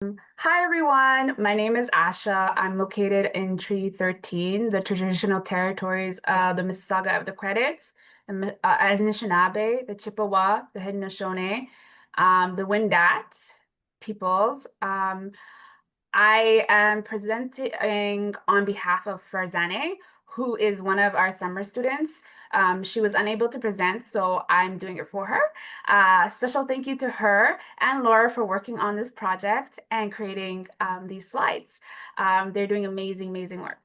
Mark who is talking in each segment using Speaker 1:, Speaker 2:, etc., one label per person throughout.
Speaker 1: Hi everyone, my name is Asha. I'm located in Treaty 13, the traditional territories of the Mississauga of the Credits, the Anishinaabe, the Chippewa, the Haudenosaunee, the Wendat peoples. I am presenting on behalf of Farzaneh, who is one of our summer students. She was unable to present, so I'm doing it for her. Special thank you to her and Laura for working on this project and creating these slides. They're doing amazing, amazing work.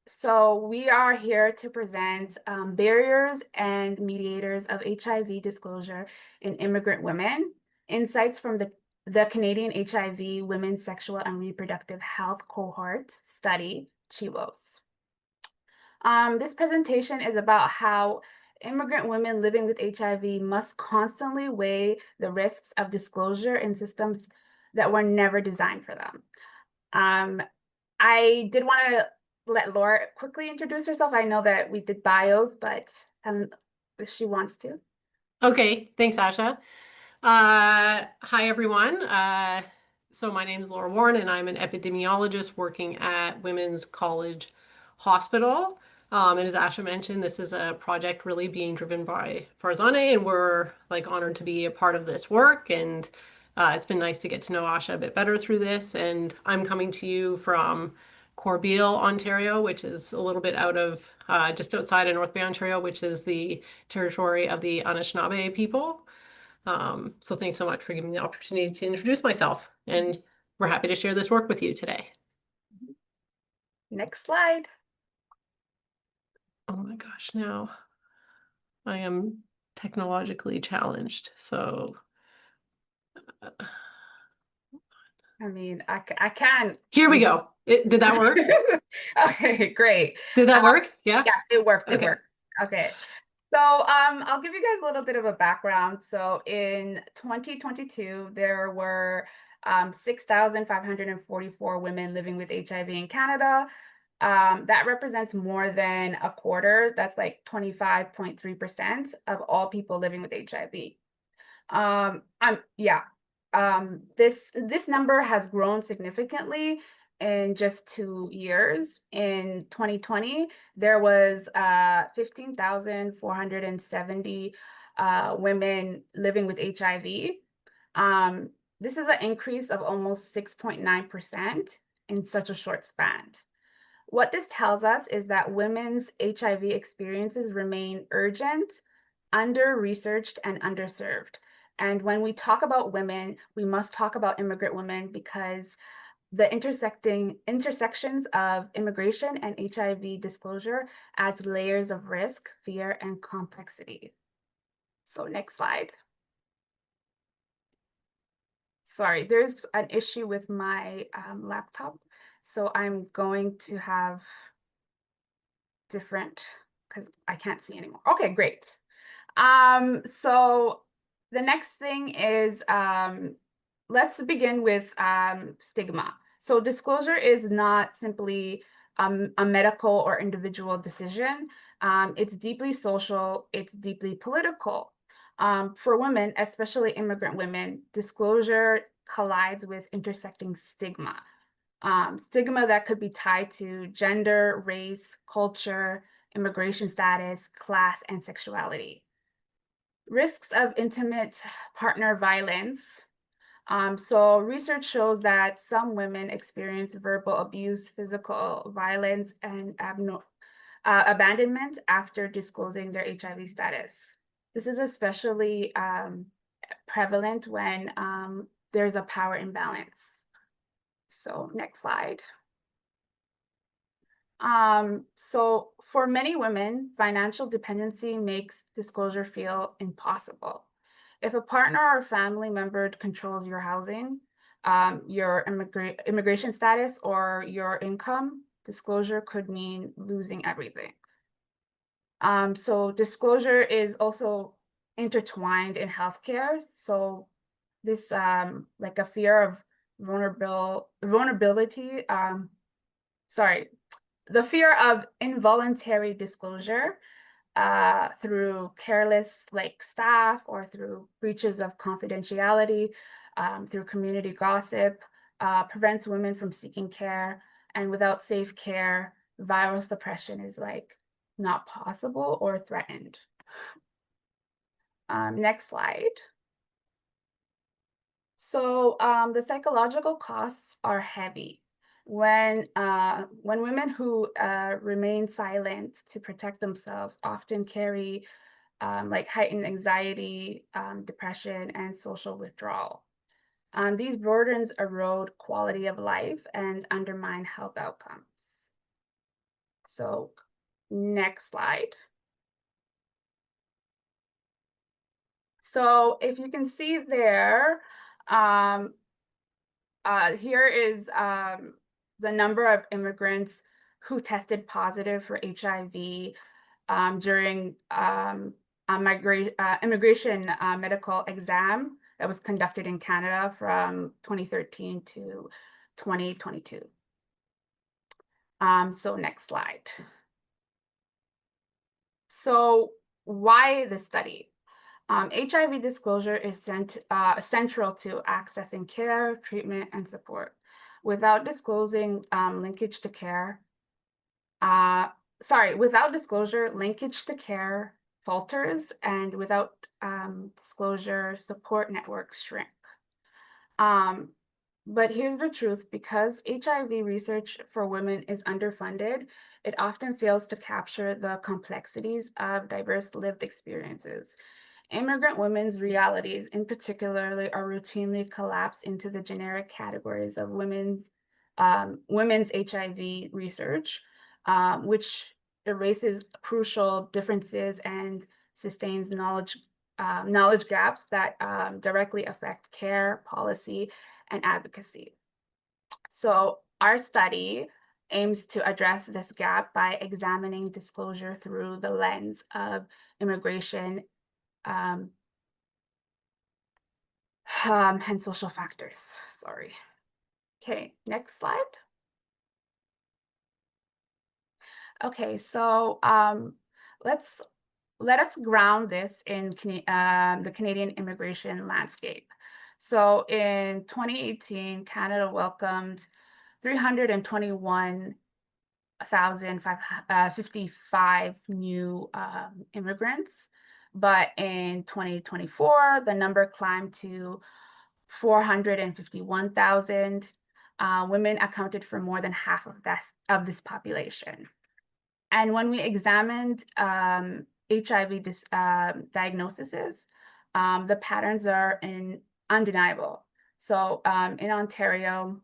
Speaker 1: So we are here to present barriers and mediators of HIV disclosure in immigrant women, insights from the Canadian HIV Women's Sexual and Reproductive Health Cohort study, CHIWOS. This presentation is about how immigrant women living with HIV must constantly weigh the risks of disclosure in systems that were never designed for them. I did want to let Laura quickly introduce herself. I know that we did bios, but if she wants to.
Speaker 2: Okay, thanks, Asha. Hi, everyone. So my name is Laura Warren, and I'm an epidemiologist working at Women's College Hospital. And as Asha mentioned, this is a project really being driven by Farzaneh, and we're honored to be a part of this work. And it's been nice to get to know Asha a bit better through this. And I'm coming to you from Corbeil, Ontario, which is a little bit out of just outside of North Bay, Ontario, which is the territory of the Anishinaabe people. So thanks so much for giving me the opportunity to introduce myself, and we're happy to share this work with you today.
Speaker 1: Next slide.
Speaker 2: Oh my gosh, now I am technologically challenged. So
Speaker 1: I mean, I can.
Speaker 2: here we go. Did that work?
Speaker 1: Okay, great.
Speaker 2: Did that work? Yeah.
Speaker 1: Yes, it worked. It
Speaker 2: Okay.
Speaker 1: worked. Okay. So I'll give you guys a little bit of a background. So in 2022, there were 6,544 women living with HIV in Canada. That represents more than a quarter. That's like 25.3% of all people living with HIV. This number has grown significantly in just 2 years. In 2020, there was 15,470 women living with HIV. This is an increase of almost 6.9% in such a short span. What this tells us is that women's HIV experiences remain urgent, under-researched, and underserved. And when we talk about women, we must talk about immigrant women because the intersections of immigration and HIV disclosure adds layers of risk, fear, and complexity. So next slide. Sorry, there's an issue with my laptop. So I'm going to have different, because I can't see anymore. Okay, great. So the next thing is, let's begin with stigma. So disclosure is not simply a medical or individual decision. It's deeply social, it's deeply political. For women, especially immigrant women, disclosure collides with intersecting stigma. Stigma that could be tied to gender, race, culture, immigration status, class, and sexuality. Risks of intimate partner violence. So research shows that some women experience verbal abuse, physical violence, and abandonment after disclosing their HIV status. This is especially prevalent when there's a power imbalance. So next slide. So for many women, financial dependency makes disclosure feel impossible. If a partner or family member controls your housing, your immigration status, or your income, disclosure could mean losing everything. So disclosure is also intertwined in healthcare. So this like a fear of vulnerability, the fear of involuntary disclosure through careless staff or through breaches of confidentiality through community gossip, prevents women from seeking care, and without safe care, viral suppression is like not possible or threatened. Next slide. So the psychological costs are heavy. When women who remain silent to protect themselves often carry like heightened anxiety, depression, and social withdrawal. These burdens erode quality of life and undermine health outcomes. So next slide. So if you can see there, here is the number of immigrants who tested positive for HIV during immigration medical exam that was conducted in Canada from 2013 to 2022. So next slide. So why this study? HIV disclosure is central to accessing care, treatment, and support. Without disclosing linkage to care, without disclosure, linkage to care falters, and without disclosure, support networks shrink. But here's the truth, because HIV research for women is underfunded, it often fails to capture the complexities of diverse lived experiences. Immigrant women's realities, in particular, are routinely collapsed into the generic categories of women's HIV research, which erases crucial differences and sustains knowledge gaps that directly affect care, policy, and advocacy. So our study aims to address this gap by examining disclosure through the lens of immigration and social factors. Sorry. Okay, next slide. Okay, so let us ground this in the Canadian immigration landscape. So in 2018, Canada welcomed 321,055 new immigrants. But in 2024, the number climbed to 451,000. Women accounted for more than half of this population. And when we examined HIV diagnoses, the patterns are undeniable. So in Ontario,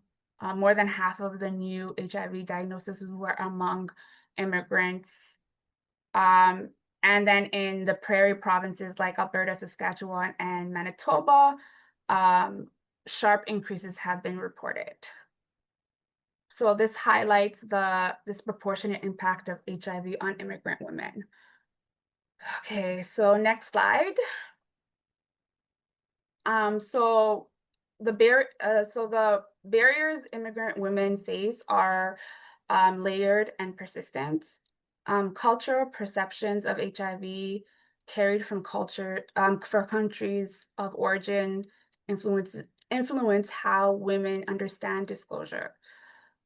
Speaker 1: more than half of the new HIV diagnoses were among immigrants. And then in the prairie provinces like Alberta, Saskatchewan, and Manitoba, sharp increases have been reported. So this highlights the disproportionate impact of HIV on immigrant women. Okay, so next slide. So the barriers immigrant women face are layered and persistent. Cultural perceptions of HIV carried from for countries of origin influence how women understand disclosure.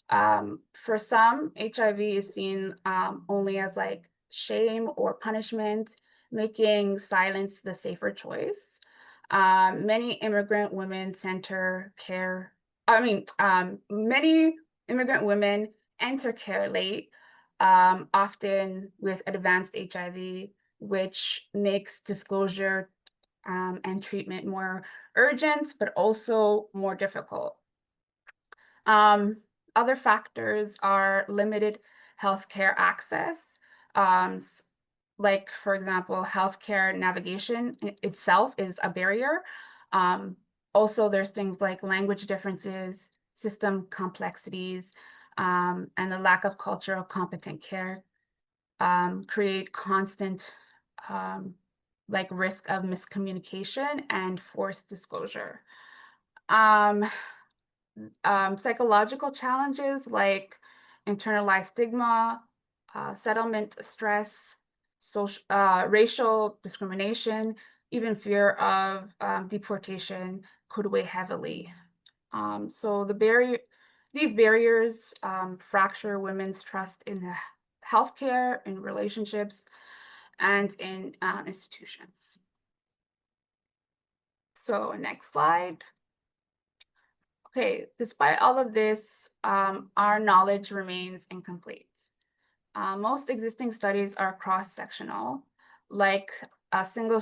Speaker 1: For some, HIV is seen only as like shame or punishment, making silence the safer choice. Many immigrant women many immigrant women enter care late, often with advanced HIV, which makes disclosure and treatment more urgent, but also more difficult. Other factors are limited healthcare access, like, for example, healthcare navigation itself is a barrier. Also, there's things like language differences, system complexities, and the lack of cultural competent care create constant like risk of miscommunication and forced disclosure. Psychological challenges like internalized stigma, settlement stress, racial discrimination, even fear of deportation could weigh heavily. So these barriers fracture women's trust in the healthcare, in relationships, and in institutions. So next slide. Okay, despite all of this, our knowledge remains incomplete. Most existing studies are cross-sectional, like a single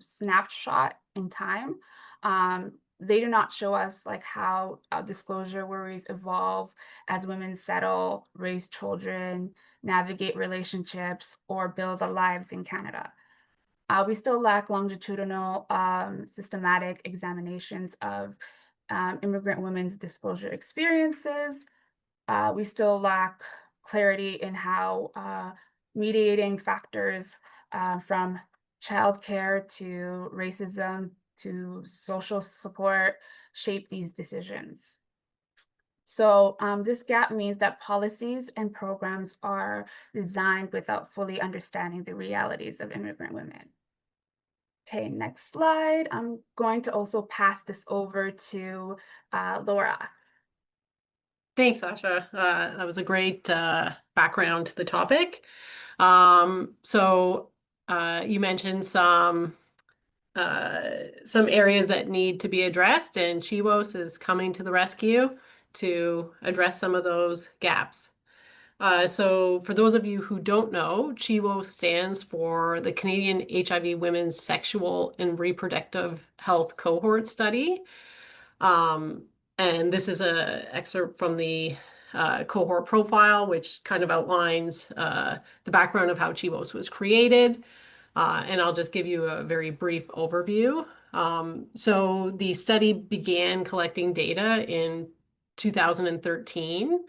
Speaker 1: snapshot in time. They do not show us like how disclosure worries evolve as women settle, raise children, navigate relationships, or build their lives in Canada. We still lack longitudinal systematic examinations of immigrant women's disclosure experiences. We still lack clarity in how mediating factors from childcare to racism to social support shape these decisions. So this gap means that policies and programs are designed without fully understanding the realities of immigrant women. Okay, next slide. I'm going to also pass this over to Laura.
Speaker 2: Thanks, Asha. That was a great background to the topic. You mentioned some areas that need to be addressed, and CHIWOS is coming to the rescue to address some of those gaps. So for those of you who don't know, CHIWOS stands for the Canadian HIV Women's Sexual and Reproductive Health Cohort Study. And this is an excerpt from the cohort profile, which kind of outlines the background of how CHIWOS was created. And I'll just give you a very brief overview. So the study began collecting data in 2013.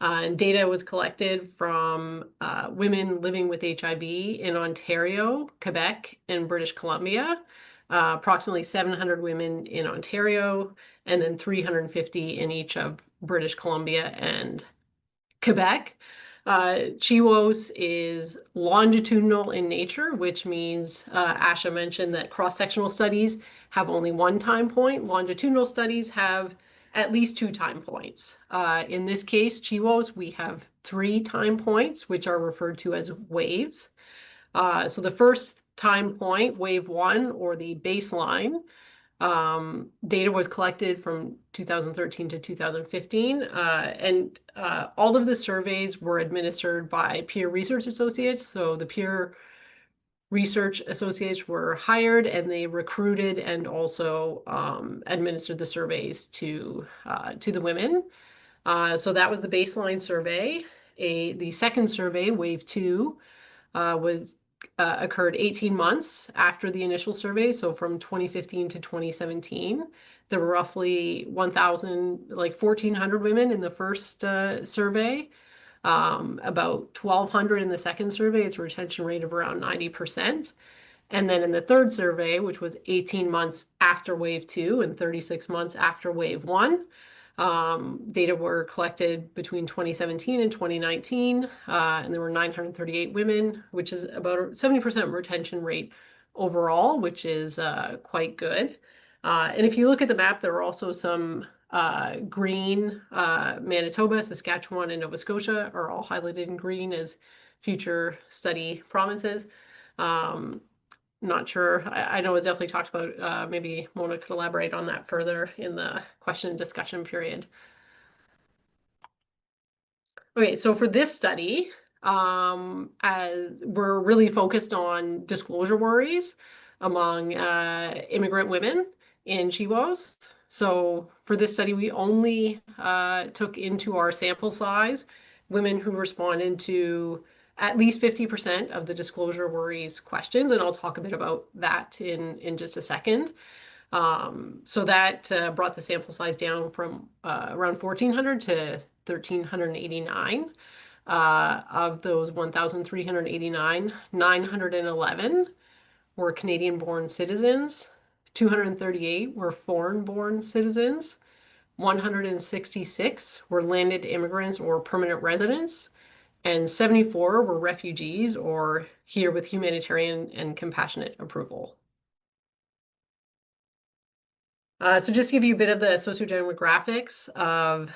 Speaker 2: And data was collected from women living with HIV in Ontario, Quebec, and British Columbia. Approximately 700 women in Ontario, and then 350 in each of British Columbia and Quebec. CHIWOS is longitudinal in nature, which means Asha mentioned that cross-sectional studies have only one time point. Longitudinal studies have at least 2 time points. In this case, CHIWOS, we have 3 time points, which are referred to as waves. So the first time point, wave 1, or the baseline, data was collected from 2013 to 2015, and all of the surveys were administered by peer research associates. So the peer research associates were hired, and they recruited and also administered the surveys to the women. So that was the baseline survey. The second survey, wave 2, occurred 18 months after the initial survey, so from 2015 to 2017. There were roughly 1,400 women in the first survey, about 1,200 in the second survey. It's a retention rate of around 90%. And then in the third survey, which was 18 months after wave 2 and 36 months after wave 1, data were collected between 2017 and 2019, and there were 938 women, which is about a 70% retention rate overall, which is quite good. And if you look at the map, there are also some green. Manitoba, Saskatchewan, and Nova Scotia are all highlighted in green as future study provinces. Not sure. I know it was definitely talked about. Maybe Mona could elaborate on that further in the question and discussion period. Okay, so for this study, as we're really focused on disclosure worries among immigrant women in CHIWOS. So for this study, we only took into our sample size women who responded to at least 50% of the disclosure worries questions, and I'll talk a bit about that in just a second. So that brought the sample size down from around 1,400 to 1,389. Of those 1,389, 911 were Canadian-born citizens, 238 were foreign-born citizens, 166 were landed immigrants or permanent residents, and 74 were refugees or here with humanitarian and compassionate approval. So just to give you a bit of the sociodemographics of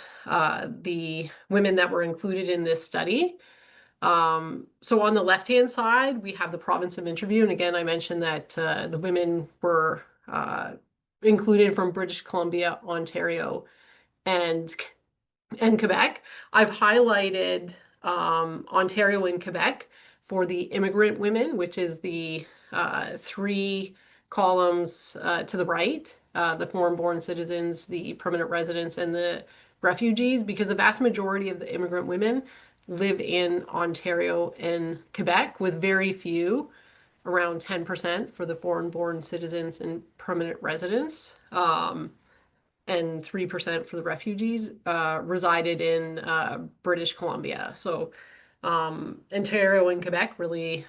Speaker 2: the women that were included in this study. So on the left-hand side, we have the province of interview. And again, I mentioned that the women were included from British Columbia, Ontario, and Quebec. I've highlighted Ontario and Quebec for the immigrant women, which is the three columns to the right, the foreign-born citizens, the permanent residents, and the refugees, because the vast majority of the immigrant women live in Ontario and Quebec, with very few, around 10% for the foreign-born citizens and permanent residents. And 3% for the refugees resided in British Columbia. So Ontario and Quebec really,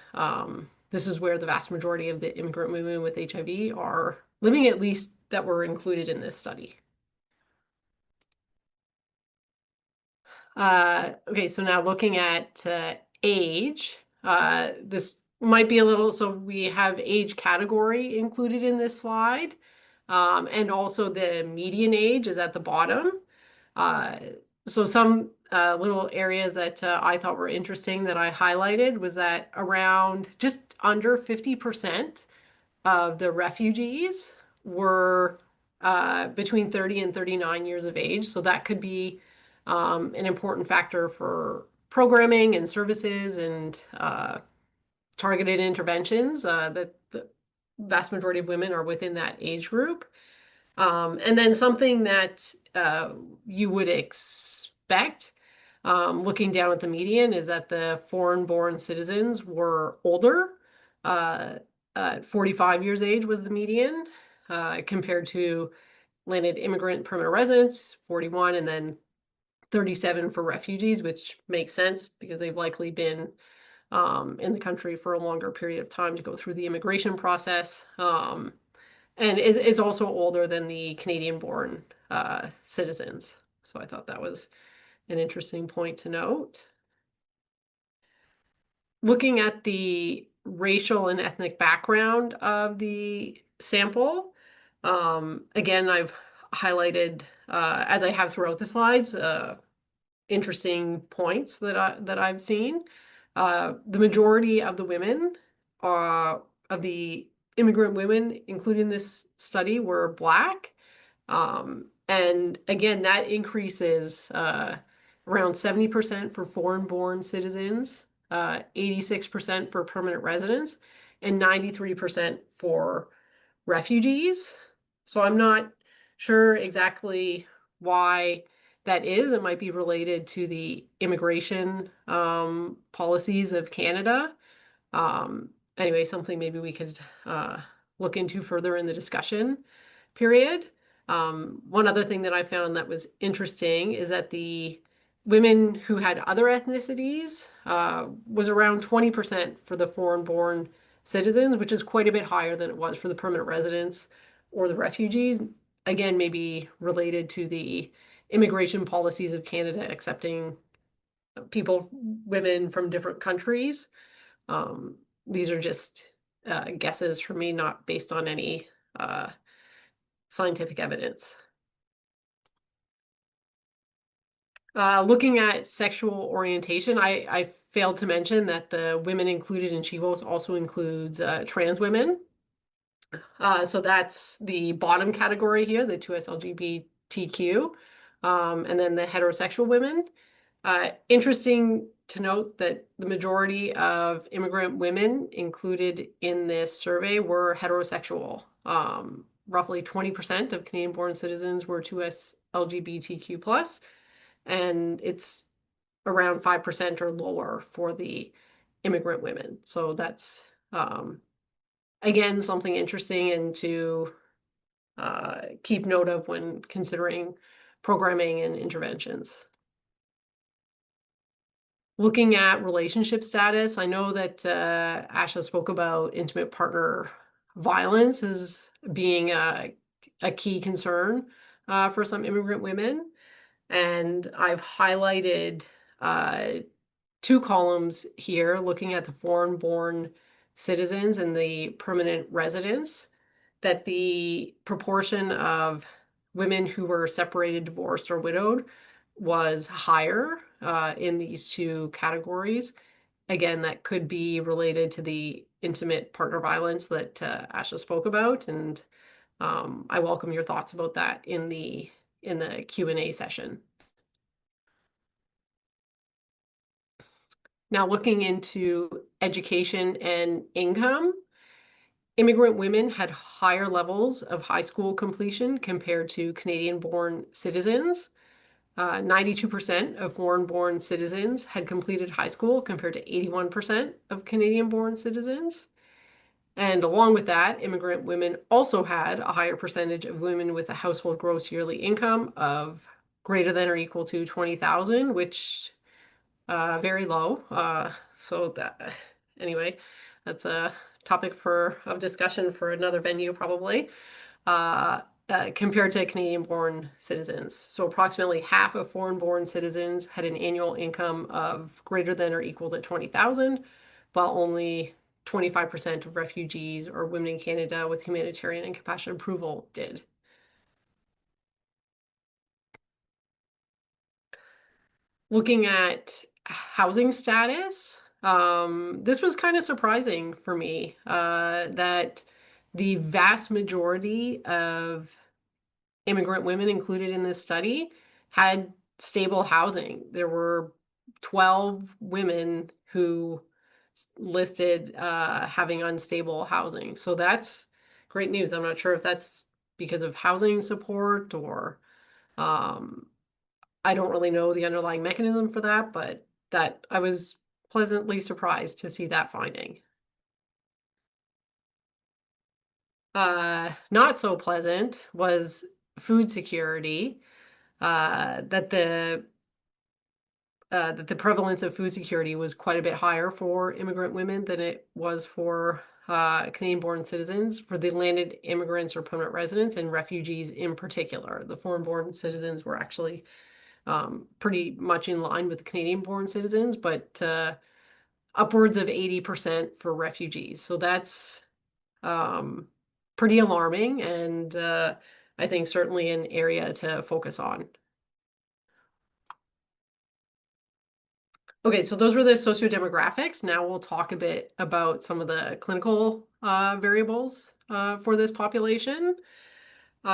Speaker 2: this is where the vast majority of the immigrant women with HIV are living, at least that were included in this study. Okay, so now looking at age, this might be a little, so we have age category included in this slide. And also the median age is at the bottom. So some little areas that I thought were interesting that I highlighted was that around just under 50% of the refugees were between 30 and 39 years of age. So that could be an important factor for programming and services and targeted interventions. That the vast majority of women are within that age group. And then something that you would expect, looking down at the median, is that the foreign-born citizens were older. 45 years age was the median, compared to landed immigrant permanent residents, 41, and then 37 for refugees, which makes sense because they've likely been in the country for a longer period of time to go through the immigration process. And it's also older than the Canadian-born citizens. So I thought that was an interesting point to note. Looking at the racial and ethnic background of the sample, again, I've highlighted, as I have throughout the slides, interesting points that I've seen. The majority of the women of the immigrant women included in this study were Black. And again, that increases around 70% for foreign-born citizens, 86% for permanent residents, and 93% for refugees. So I'm not sure exactly why that is. It might be related to the immigration policies of Canada. Anyway, something maybe we could look into further in the discussion period. One other thing that I found that was interesting is that the women who had other ethnicities was around 20% for the foreign-born citizens, which is quite a bit higher than it was for the permanent residents or the refugees. Again, maybe related to the immigration policies of Canada accepting people, women from different countries. These are just guesses for me, not based on any scientific evidence. Looking at sexual orientation, I failed to mention that the women included in CHIWOS also includes trans women. So that's the bottom category here, the 2S LGBTQ, and then the heterosexual women. Interesting to note that the majority of immigrant women included in this survey were heterosexual. Roughly 20% of Canadian-born citizens were 2S LGBTQ+, and it's around 5% or lower for the immigrant women. So that's, again, something interesting and to keep note of when considering programming and interventions. Looking at relationship status, I know that Asha spoke about intimate partner violence as being a key concern for some immigrant women. And I've highlighted two columns here looking at the foreign-born citizens and the permanent residents, that the proportion of women who were separated, divorced, or widowed was higher in these two categories. Again, that could be related to the intimate partner violence that Asha spoke about, and I welcome your thoughts about that in the Q&A session. Now, looking into education and income, immigrant women had higher levels of high school completion compared to Canadian-born citizens. 92% of foreign-born citizens had completed high school compared to 81% of Canadian-born citizens. And along with that, immigrant women also had a higher percentage of women with a household gross yearly income of greater than or equal to 20,000, which very low. So that anyway, that's a topic of discussion for another venue probably. Compared to Canadian-born citizens. So approximately half of foreign-born citizens had an annual income of greater than or equal to 20,000, while only 25% of refugees or women in Canada with humanitarian and compassionate approval did. Looking at housing status, this was kind of surprising for me that the vast majority of immigrant women included in this study had stable housing. There were 12 women who listed having unstable housing. So that's great news. I'm not sure if that's because of housing support or I don't really know the underlying mechanism for that, but that I was pleasantly surprised to see that finding. Not so pleasant was food security, that the prevalence of food security was quite a bit higher for immigrant women than it was for Canadian-born citizens, for the landed immigrants or permanent residents and refugees in particular. The foreign-born citizens were actually pretty much in line with the Canadian-born citizens, but upwards of 80% for refugees. So that's pretty alarming, and I think certainly an area to focus on. Okay, so those were the sociodemographics. Now we'll talk a bit about some of the clinical variables for this population.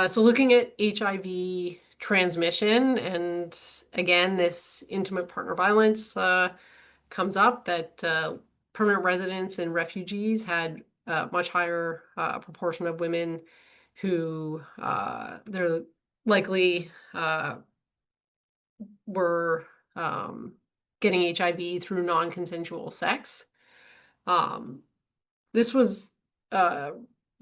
Speaker 2: So looking at HIV transmission, and again, this intimate partner violence comes up, that permanent residents and refugees had a much higher proportion of women who they're likely were getting HIV through non-consensual sex. This was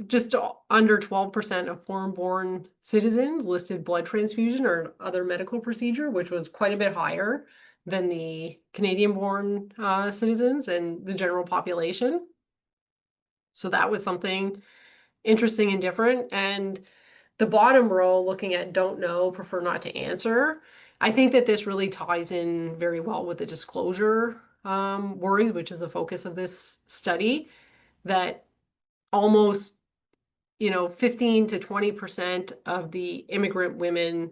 Speaker 2: just under 12% of foreign-born citizens listed blood transfusion or other medical procedure, which was quite a bit higher than the Canadian-born citizens and the general population. So that was something interesting and different. And the bottom row, looking at don't know, prefer not to answer, I think that this really ties in very well with the disclosure worry, which is the focus of this study, that almost 15 to 20% of the immigrant women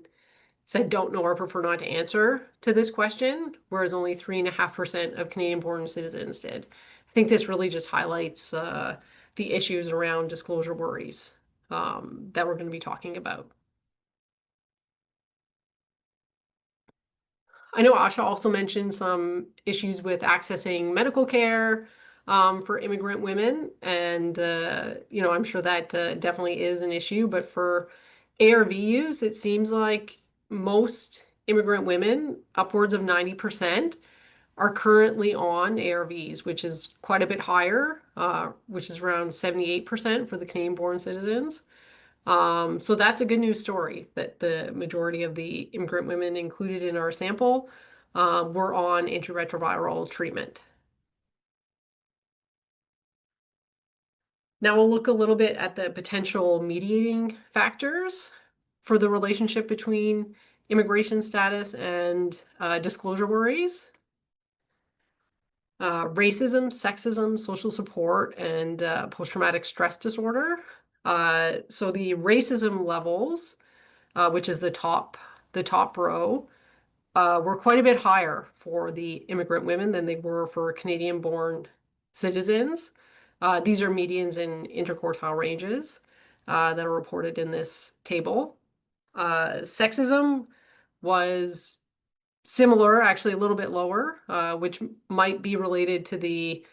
Speaker 2: said don't know or prefer not to answer to this question, whereas only 3.5% of Canadian-born citizens did. I think this really just highlights the issues around disclosure worries that we're going to be talking about. I know Asha also mentioned some issues with accessing medical care for immigrant women, and I'm sure that definitely is an issue. But for ARV use, it seems like most immigrant women, upwards of 90%, are currently on ARVs, which is quite a bit higher, which is around 78% for the Canadian-born citizens. So that's a good news story, that the majority of the immigrant women included in our sample were on antiretroviral treatment. Now we'll look a little bit at the potential mediating factors for the relationship between immigration status and disclosure worries. Racism, sexism, social support, and post-traumatic stress disorder. So the racism levels which is the top row, were quite a bit higher for the immigrant women than they were for Canadian-born citizens. These are medians and interquartile ranges that are reported in this table. Sexism was similar, actually a little bit lower, which might be related to the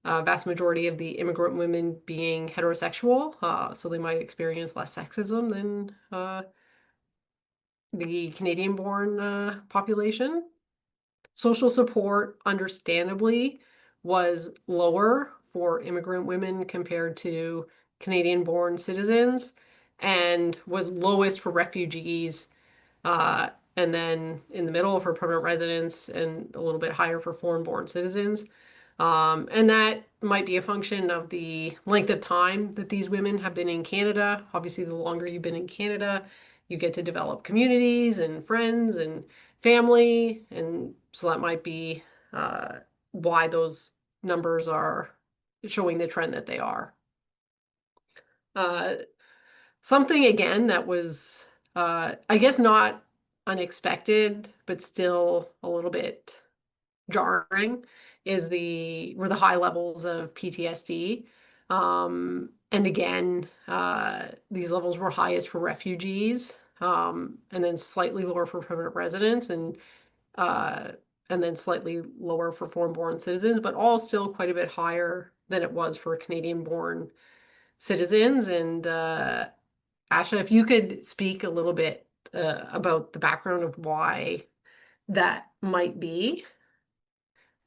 Speaker 2: vast majority of the immigrant women being heterosexual, so they might experience less sexism than the Canadian-born population. Social support, understandably, was lower for immigrant women compared to Canadian-born citizens and was lowest for refugees, and then in the middle for permanent residents and a little bit higher for foreign-born citizens. And that might be a function of the length of time that these women have been in Canada. Obviously, the longer you've been in Canada, you get to develop communities and friends and family. And so that might be why those numbers are showing the trend that they are. Something again that was, I guess, not unexpected, but still a little bit jarring were the high levels of PTSD. And again, these levels were highest for refugees, and then slightly lower for permanent residents, and then slightly lower for foreign-born citizens, but all still quite a bit higher than it was for Canadian-born citizens. And Asha, if you could speak a little bit about the background of why that might be,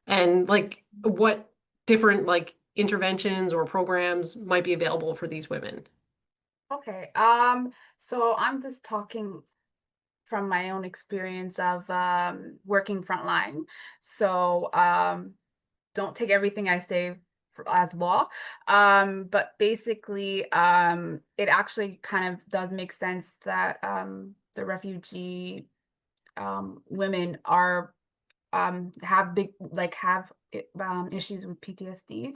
Speaker 2: and like what different like interventions or programs might be available for these women.
Speaker 1: Okay. So I'm just talking from my own experience of working frontline. So don't take everything I say as law. But basically, it actually kind of does make sense that the refugee women are have big have issues with PTSD.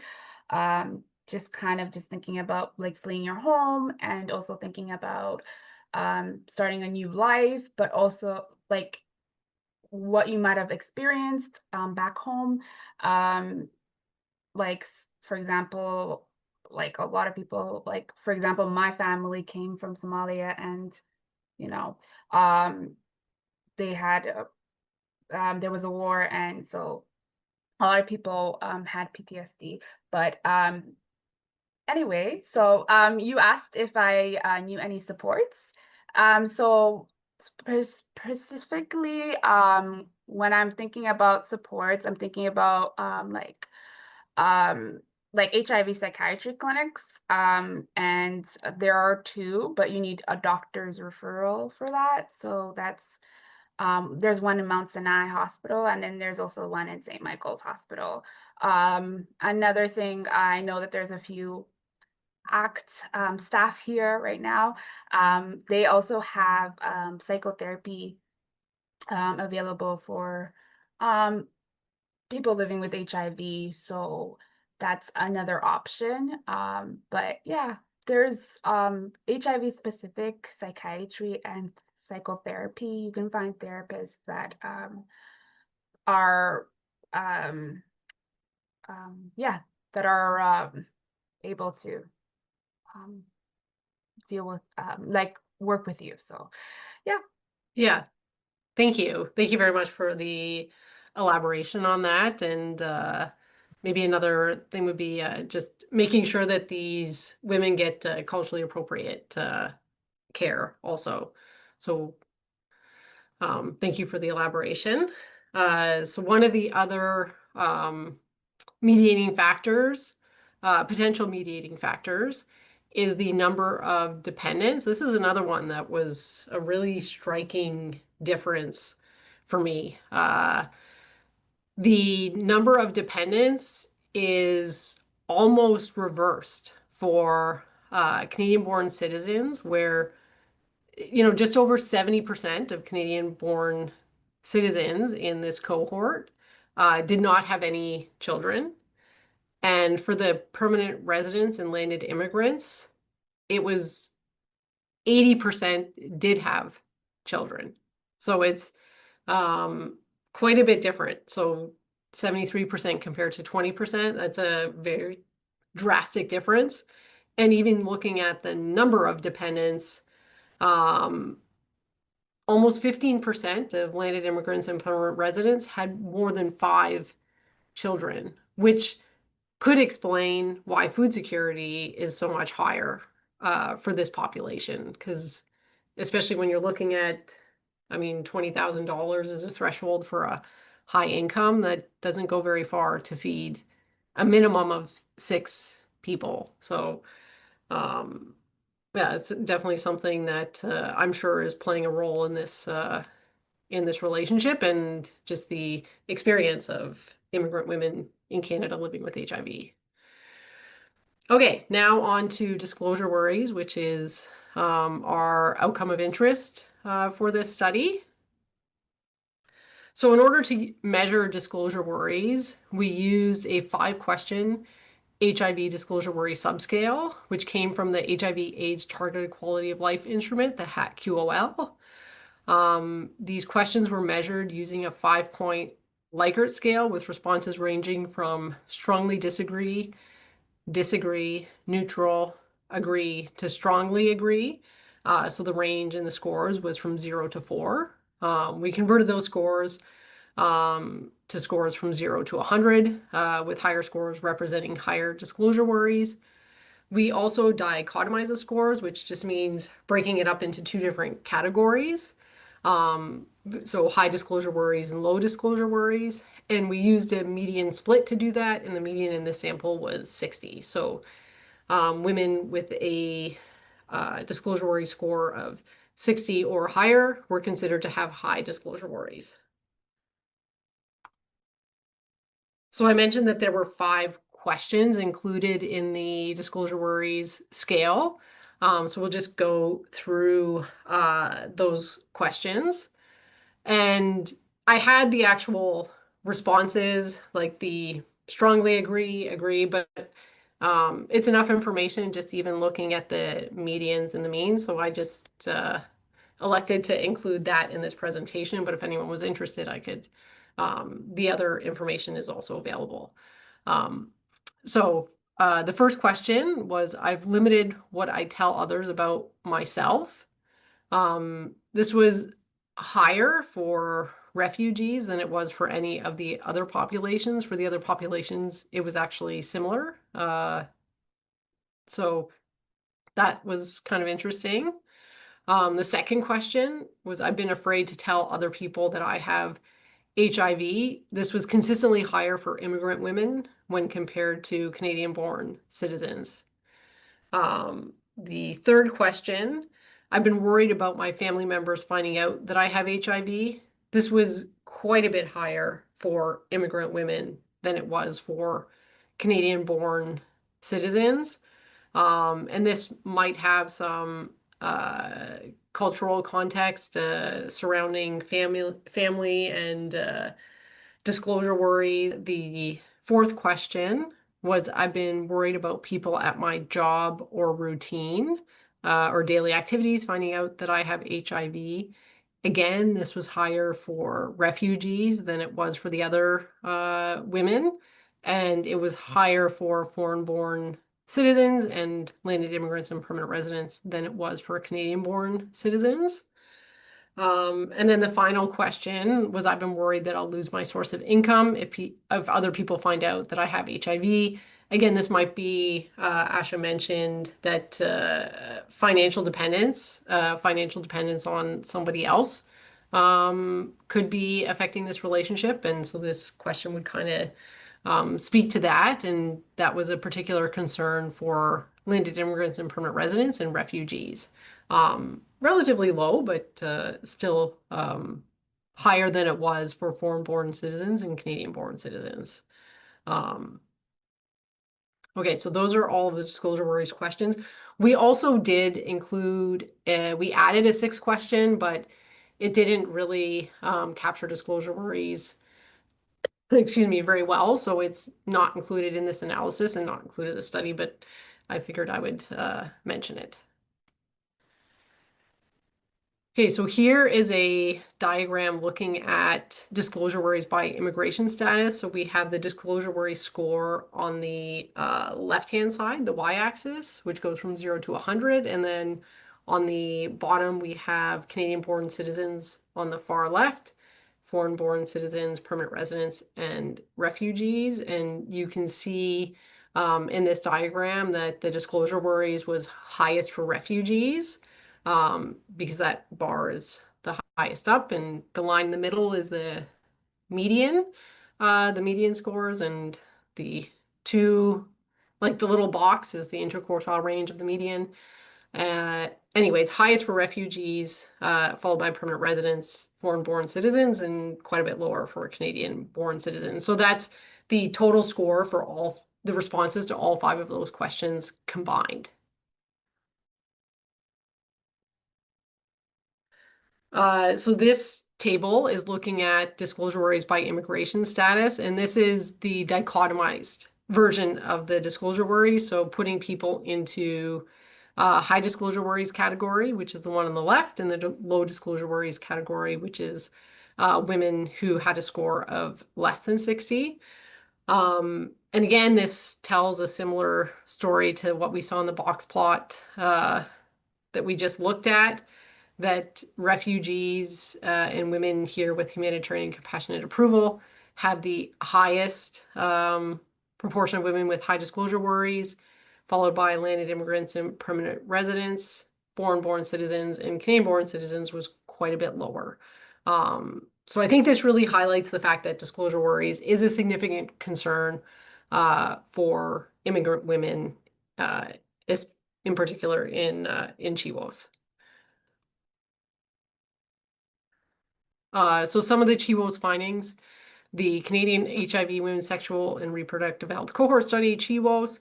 Speaker 1: Just kind of just thinking about like fleeing your home and also thinking about starting a new life, but also like what you might have experienced back home. For example, like a lot of people, like for example, my family came from Somalia, and you know, um, they had there was a war, and so a lot of people had PTSD. But anyway, so you asked if I knew any supports. So specifically, when I'm thinking about supports, I'm thinking about like HIV psychiatry clinics. And there are two, but you need a doctor's referral for that. So that's there's one in Mount Sinai Hospital, and then there's also one in St. Michael's Hospital. Another thing, I know that there's a few ACT staff here right now. They also have psychotherapy available for um, people living with HIV. So that's another option. But yeah, there's HIV specific psychiatry and psychotherapy. You can find therapists that are um, yeah, that are able to um, deal with like work with you. So yeah.
Speaker 2: Yeah, thank you. Thank you very much for the elaboration on that. And maybe another thing would be just making sure that these women get culturally appropriate care also. So thank you for the elaboration. So one of the other mediating factors, potential mediating factors, is the number of dependents. This is another one that was a really striking difference for me. The number of dependents is almost reversed for Canadian-born citizens, where just over 70% of Canadian-born citizens in this cohort did not have any children. And for the permanent residents and landed immigrants, it was 80% did have children. So it's quite a bit different. So 73% compared to 20%, that's a very drastic difference. And even looking at the number of dependents, almost 15% of landed immigrants and permanent residents had more than 5 children, which could explain why food security is so much higher for this population. Because especially when you're looking at, I mean, $20,000 is a threshold for a high income. That doesn't go very far to feed a minimum of 6 people. So, yeah, it's definitely something that I'm sure is playing a role in this relationship and just the experience of immigrant women in Canada living with HIV. Okay, now on to disclosure worries, which is our outcome of interest for this study. So in order to measure disclosure worries, we used a 5-question HIV disclosure worry subscale, which came from the HIV/AIDS Targeted Quality of Life Instrument, the HAT-QOL. These questions were measured using a 5-point Likert scale with responses ranging from strongly disagree, disagree, neutral, agree to strongly agree. So the range in the scores was from 0 to 4. We converted those scores to scores from 0 to 100, with higher scores representing higher disclosure worries. We also dichotomized the scores, which just means breaking it up into 2 different categories. So high disclosure worries and low disclosure worries. And we used a median split to do that, and the median in this sample was 60. So women with a disclosure worry score of 60 or higher were considered to have high disclosure worries. So I mentioned that there were 5 questions included in the disclosure worries scale. So we'll just go through those questions. And I had the actual responses, like the strongly agree, but it's enough information just even looking at the medians and the means. So I just elected to include that in this presentation. But if anyone was interested, I could, the other information is also available. So the first question was, I've limited what I tell others about myself. This was higher for refugees than it was for any of the other populations. For the other populations, it was actually similar. So that was kind of interesting. The second question was, I've been afraid to tell other people that I have HIV. This was consistently higher for immigrant women when compared to Canadian-born citizens. The third question, I've been worried about my family members finding out that I have HIV. This was quite a bit higher for immigrant women than it was for Canadian-born citizens. And this might have some cultural context surrounding family and disclosure worries. The fourth question was, I've been worried about people at my job or routine or daily activities finding out that I have HIV. Again, this was higher for refugees than it was for the other women, and it was higher for foreign-born citizens and landed immigrants and permanent residents than it was for Canadian-born citizens. And then the final question was, I've been worried that I'll lose my source of income if other people find out that I have HIV. Again, this might be, Asha mentioned that financial dependence on somebody else could be affecting this relationship. And so this question would kind of speak to that. And that was a particular concern for landed immigrants and permanent residents and refugees. Relatively low, but still higher than it was for foreign-born citizens and Canadian-born citizens. Okay, so those are all of the disclosure worries questions. We also did include, we added a 6th question, but it didn't really capture disclosure worries, excuse me, very well. So it's not included in this analysis and not included in the study, but I figured I would mention it. Okay, so here is a diagram looking at disclosure worries by immigration status. So we have the disclosure worry score on the left-hand side, the y-axis, which goes from 0 to 100. And then on the bottom, we have Canadian-born citizens on the far left, foreign-born citizens, permanent residents, and refugees. And you can see in this diagram that the disclosure worries was highest for refugees, because that bar is the highest up, and the line in the middle is median, the median scores, and the two, like the little box is the interquartile range of the median. Anyway, it's highest for refugees, followed by permanent residents, foreign-born citizens, and quite a bit lower for Canadian-born citizens. So that's the total score for all the responses to all 5 of those questions combined. So this table is looking at disclosure worries by immigration status, and this is the dichotomized version of the disclosure worries. So putting people into high disclosure worries category, which is the one on the left, and the low disclosure worries category, which is women who had a score of less than 60. And again, this tells a similar story to what we saw in the box plot that we just looked at, that refugees and women here with humanitarian compassionate approval have the highest proportion of women with high disclosure worries, followed by landed immigrants and permanent residents. Foreign-born citizens and Canadian-born citizens was quite a bit lower. So I think this really highlights the fact that disclosure worries is a significant concern for immigrant women, in particular in CHIWOS. So some of the CHIWOS findings: the Canadian HIV Women's Sexual and Reproductive Health Cohort Study, CHIWOS,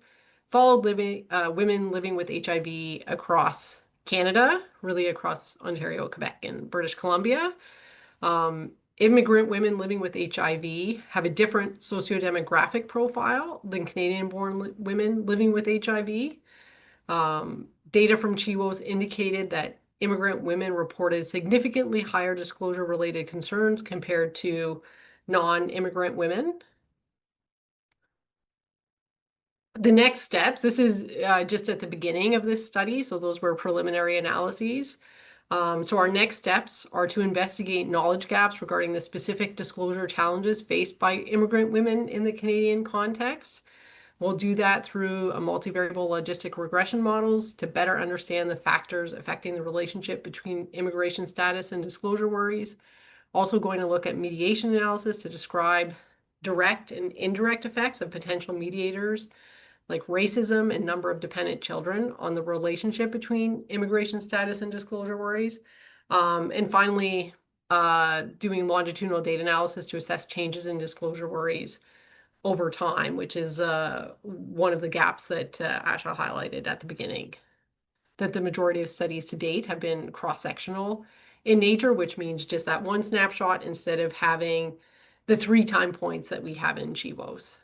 Speaker 2: followed women living with HIV across Canada, really across Ontario, Quebec, and British Columbia. Immigrant women living with HIV have a different sociodemographic profile than Canadian-born women living with HIV. Data from CHIWOS indicated that immigrant women reported significantly higher disclosure-related concerns compared to non-immigrant women. The next steps, this is just at the beginning of this study, so those were preliminary analyses. So our next steps are to investigate knowledge gaps regarding the specific disclosure challenges faced by immigrant women in the Canadian context. We'll do that through a multivariable logistic regression models to better understand the factors affecting the relationship between immigration status and disclosure worries. Also going to look at mediation analysis to describe direct and indirect effects of potential mediators, like racism and number of dependent children, on the relationship between immigration status and disclosure worries. And finally, doing longitudinal data analysis to assess changes in disclosure worries over time, which is one of the gaps that Asha highlighted at the beginning, that the majority of studies to date have been cross-sectional in nature, which means just that one snapshot instead of having the 3 time points that we have in CHIWOS.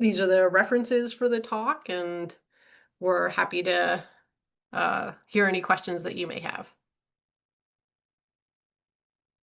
Speaker 2: These are the references for the talk, and we're happy to hear any questions that you may have.